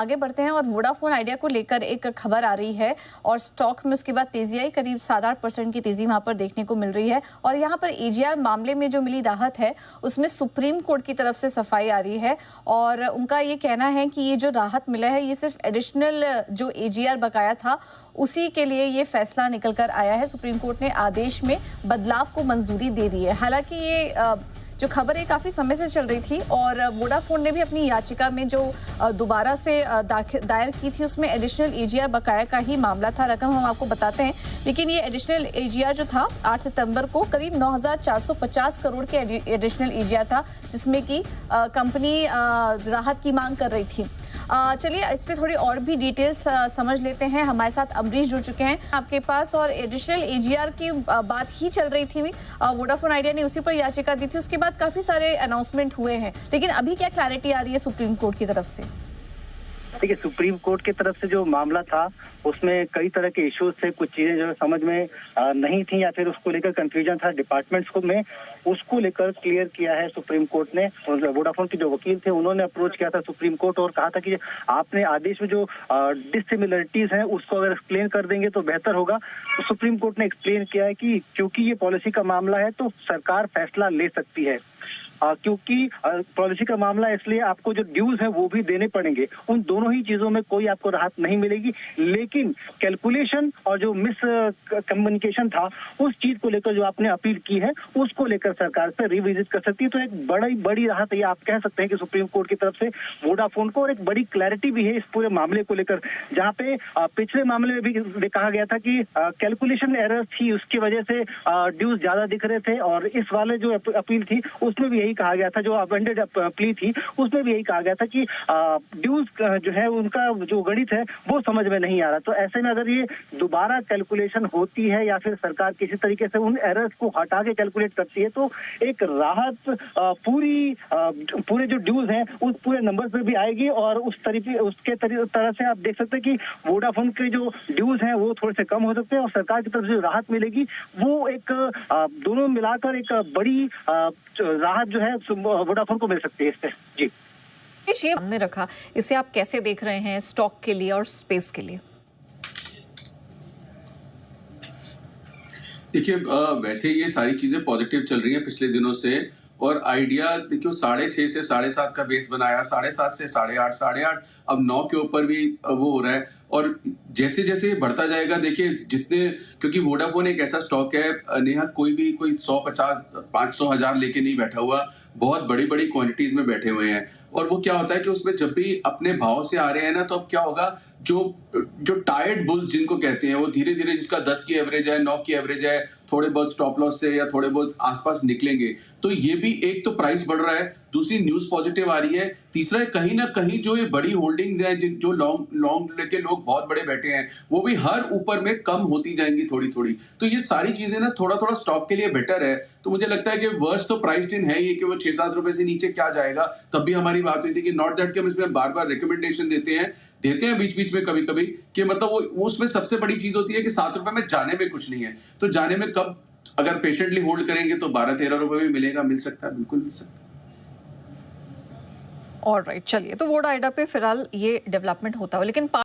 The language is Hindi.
आगे बढ़ते हैं और वोडाफोन आइडिया को लेकर एक खबर आ रही है और स्टॉक में उसके बाद तेजी आई। करीब 7-8% की तेजी वहां पर देखने को मिल रही है और यहां पर एजीआर मामले में जो मिली राहत है उसमें सुप्रीम कोर्ट की तरफ से सफाई आ रही है और उनका ये कहना है कि ये जो राहत मिला है ये सिर्फ एडिशनल जो एजीआर बकाया था उसी के लिए ये फैसला निकल कर आया है। सुप्रीम कोर्ट ने आदेश में बदलाव को मंजूरी दे दी है। हालांकि ये जो खबर है काफी समय से चल रही थी और वोडाफोन ने भी अपनी याचिका में जो दोबारा से दायर की थी उसमें एडिशनल एजीआर बकाया का ही मामला था। रकम हम आपको बताते हैं, लेकिन ये एडिशनल एजीआर जो था 8 सितंबर को करीब 9,450 करोड़ के एडिशनल एजीआर था, जिसमें कि कंपनी राहत की मांग कर रही थी। चलिए इस पे थोड़ी और भी डिटेल्स समझ लेते हैं। हमारे साथ अमरीश जुड़ चुके हैं आपके पास और एडिशनल एजीआर की बात ही चल रही थी। वोडाफोन आइडिया ने उसी पर याचिका दी थी, उसके बाद काफी सारे अनाउंसमेंट हुए हैं, लेकिन अभी क्या क्लैरिटी आ रही है सुप्रीम कोर्ट की तरफ से? देखिए, सुप्रीम कोर्ट की तरफ से जो मामला था उसमें कई तरह के इश्यूज थे। कुछ चीजें जो समझ में नहीं थी या फिर उसको लेकर कंफ्यूजन था डिपार्टमेंट्स को में, उसको लेकर क्लियर किया है सुप्रीम कोर्ट ने। वोडाफोन के जो वकील थे उन्होंने अप्रोच किया था सुप्रीम कोर्ट और कहा था कि आपने आदेश में जो डिसिमिलरिटीज हैं उसको अगर एक्सप्लेन कर देंगे तो बेहतर होगा। तो सुप्रीम कोर्ट ने एक्सप्लेन किया है कि क्योंकि ये पॉलिसी का मामला है तो सरकार फैसला ले सकती है। क्योंकि पॉलिसी का मामला इसलिए आपको जो ड्यूज है वो भी देने पड़ेंगे। उन दोनों ही चीजों में कोई आपको राहत नहीं मिलेगी, लेकिन कैलकुलेशन और जो मिस कम्युनिकेशन था उस चीज को लेकर जो आपने अपील की है उसको लेकर सरकार से रिविजिट कर सकती है। तो एक बड़ी राहत ये आप कह सकते हैं कि सुप्रीम कोर्ट की तरफ से वोडाफोन को, और एक बड़ी क्लैरिटी भी है इस पूरे मामले को लेकर। जहाँ पे पिछले मामले में भी कहा गया था कि कैलकुलेशन एरर थी, उसकी वजह से ड्यूज ज्यादा दिख रहे थे, और इस वाले जो अपील थी उसमें भी कहा गया था, जो अमेंडेड प्ली थी उसमें भी यही कहा गया था कि ड्यूज जो है उनका जो गणित है वो समझ में नहीं आ रहा। तो ऐसे में अगर ये दोबारा कैलकुलेशन होती है या फिर सरकार किसी तरीके से उन एरर्स को हटा के कैलकुलेट करती है तो एक राहत पूरे जो ड्यूज हैं उस पूरे नंबर पे भी आएगी। और उसके तरह से आप देख सकते हैं कि वोडाफोन के जो ड्यूज हैं वो थोड़े से कम हो सकते हैं और सरकार की तरफ से जो राहत मिलेगी वो एक दोनों मिलाकर एक बड़ी राहत जो है वोडाफोन को मिल सकती है इससे। जी, ये हमने रखा, इसे आप कैसे देख रहे हैं स्टॉक के लिए और स्पेस के लिए? देखिए, वैसे ये सारी चीजें पॉजिटिव चल रही हैं पिछले दिनों से। और आइडिया देखियो 6.5 से 7.5 का बेस बनाया, 7.5 से 8.5, 8.5 अब 9 के ऊपर भी वो हो रहा है। और जैसे जैसे ये बढ़ता जाएगा, देखिए जितने, क्योंकि वोडाफोन एक ऐसा स्टॉक है नेहा, कोई 100, 50, 500, 1000 लेके नहीं बैठा हुआ, बहुत बड़ी बड़ी क्वांटिटीज में बैठे हुए हैं। और वो क्या होता है कि उसमें जब भी अपने भाव से आ रहे हैं ना, तो अब क्या होगा, जो टायर्ड बुल्स जिनको कहते हैं वो धीरे धीरे, जिसका 10 की एवरेज है, 9 की एवरेज है, थोड़े बहुत स्टॉप लॉस से या थोड़े बहुत आसपास निकलेंगे। तो ये भी एक तो प्राइस बढ़ रहा है, दूसरी न्यूज पॉजिटिव आ रही है, तीसरा कहीं ना कहीं जो ये बड़ी होल्डिंग्स हैं, जो लॉन्ग लेके लोग बहुत बड़े बैठे हैं, वो भी हर ऊपर में कम होती जाएंगी थोड़ी थोड़ी। तो ये सारी चीजें ना थोड़ा थोड़ा स्टॉक के लिए बेटर है। तो मुझे लगता है कि वर्स्ट तो प्राइस इन है ये कि वो 6-7 रुपए से नीचे क्या जाएगा। तब भी हमारी बात हुई थी कि नॉट दैट कि हम इसमें बार बार रिकमेंडेशन देते हैं बीच बीच में कभी कभी, कि मतलब वो उसमें सबसे बड़ी चीज होती है कि 7 रुपए में जाने में कुछ नहीं है। तो जाने में कब, अगर पेशेंटली होल्ड करेंगे तो 12-13 रुपए भी मिलेगा, मिल सकता है, बिल्कुल मिल सकता है। ऑलराइट, चलिए, तो वोडा आइडिया पे फिलहाल ये डेवलपमेंट होता है, लेकिन